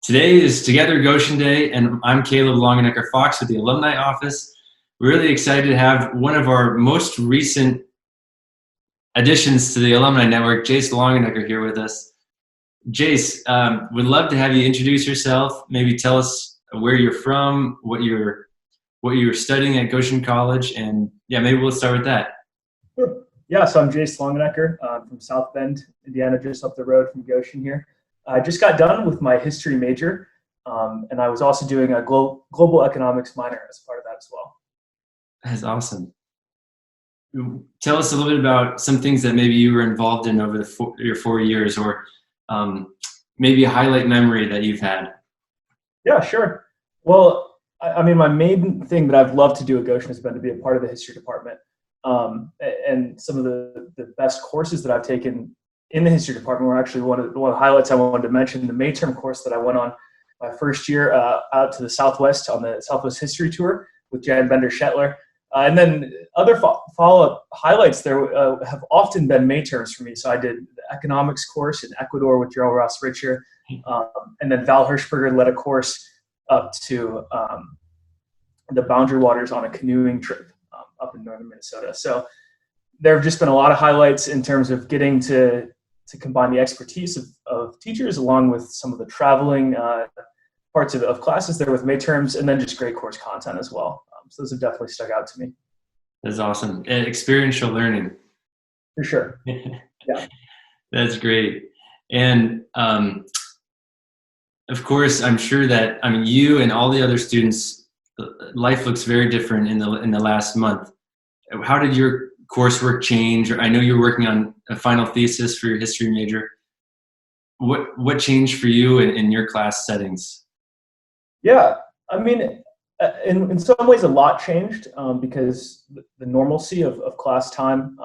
Today is Together Goshen Day, and I'm Caleb Longenecker Fox with the Alumni Office. We're really excited to have one of our most recent additions to the Alumni Network, Jace Longenecker, here with us. Jace, would love to have you introduce yourself, maybe tell us where you're from, what you're studying at Goshen College, and yeah, maybe we'll start with that. Sure. Yeah, so I'm Jace Longenecker from South Bend, Indiana, just up the road from Goshen here. I just got done with my history major, and I was also doing a global economics minor as part of that as well. That's awesome. Tell us a little bit about some things that maybe you were involved in over your 4 years, or maybe a highlight memory that you've had. Yeah, sure. Well, I mean, my main thing that I've loved to do at Goshen has been to be a part of the history department. And some of the best courses that I've taken in the history department were actually one of the highlights I wanted to mention. The May term course that I went on my first year out to the Southwest on the Southwest History Tour with Jan Bender-Shetler. And then other follow-up highlights there have often been May terms for me. So I did the economics course in Ecuador with Gerald Ross Richer. And then Val Hirschberger led a course up to the Boundary Waters on a canoeing trip up in northern Minnesota. So there have just been a lot of highlights in terms of getting to combine the expertise of teachers along with some of the traveling parts of classes there with May terms, and then just great course content as well. So those have definitely stuck out to me. That's awesome. And experiential learning. For sure. Yeah. That's great. And of course, I'm sure that, you and all the other students, life looks very different in the last month. How did your coursework change? Or I know you're working on a final thesis for your history major. What changed for you in your class settings? Yeah, I mean, in some ways a lot changed because the normalcy of class time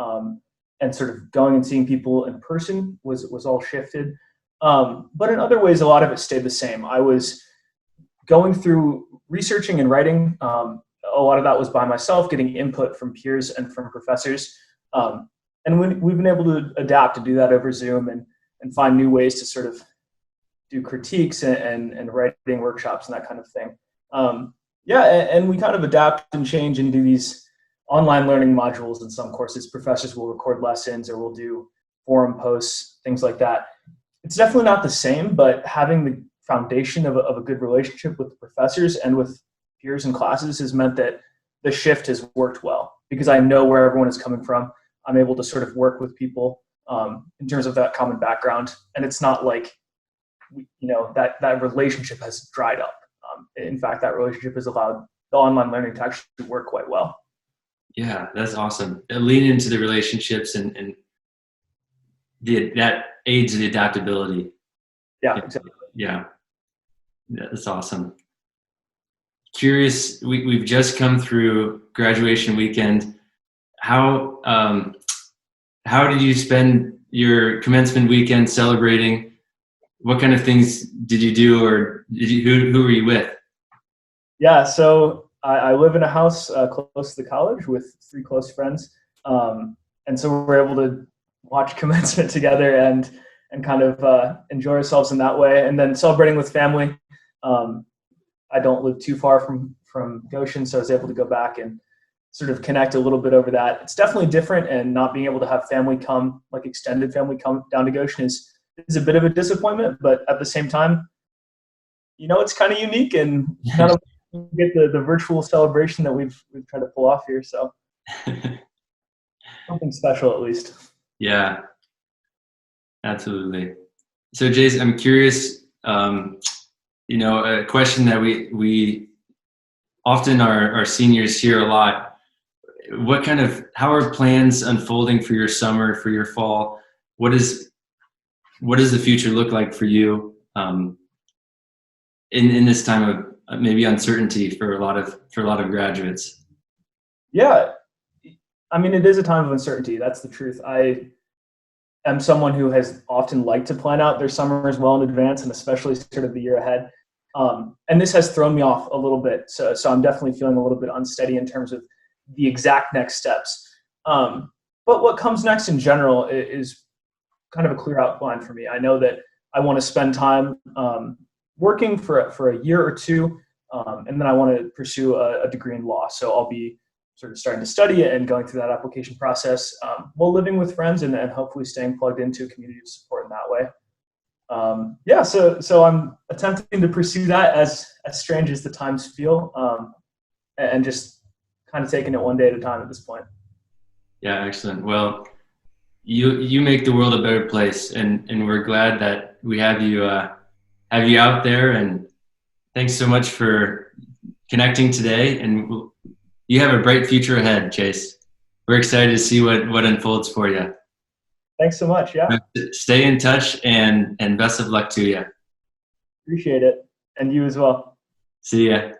and sort of going and seeing people in person was all shifted. But in other ways, a lot of it stayed the same. I was going through researching and writing. A lot of that was by myself, getting input from peers and from professors. And we've been able to adapt and do that over Zoom and find new ways to sort of do critiques and writing workshops and that kind of thing. And we kind of adapt and change and do these online learning modules in some courses. Professors will record lessons or we'll do forum posts, things like that. It's definitely not the same, but having the foundation of a good relationship with the professors and with peers and classes has meant that the shift has worked well because I know where everyone is coming from. I'm able to sort of work with people in terms of that common background. And it's not like, that relationship has dried up. In fact, that relationship has allowed the online learning to actually work quite well. Yeah, that's awesome. Lean into the relationships and that aids the adaptability. Yeah, exactly. Yeah, that's awesome. Curious, we've just come through graduation weekend. How did you spend your commencement weekend celebrating? What kind of things did you do, or who were you with? Yeah, so I live in a house close to the college with 3 close friends, and so we're able to watch commencement together and kind of enjoy ourselves in that way, and then celebrating with family. I don't live too far from Goshen, so I was able to go back and sort of connect a little bit over that. It's definitely different, and not being able to have family come, like extended family come down to Goshen is a bit of a disappointment, but at the same time, it's kind of unique and kind of get the virtual celebration that we've tried to pull off here. So something special at least. Yeah, absolutely. So Jace, I'm curious, a question that we often our seniors hear a lot. How are plans unfolding for your summer, for your fall? What does the future look like for you in this time of maybe uncertainty for a lot of graduates? Yeah, I mean, it is a time of uncertainty. That's the truth. I am someone who has often liked to plan out their summers well in advance, and especially sort of the year ahead. And this has thrown me off a little bit. So I'm definitely feeling a little bit unsteady in terms of the exact next steps. But what comes next in general is kind of a clear outline for me. I know that I want to spend time working for a year or two, and then I want to pursue a degree in law. So I'll be sort of starting to study it and going through that application process while living with friends and hopefully staying plugged into a community of support in that way. Yeah, so I'm attempting to pursue that as strange as the times feel, and just kind of taking it one day at a time at this point. Yeah, excellent. Well, you make the world a better place, and we're glad that we have you out there. And thanks so much for connecting today. And you have a bright future ahead, Jace. We're excited to see what unfolds for you. Thanks so much. Yeah. Stay in touch, and best of luck to you. Appreciate it. And you as well. See ya.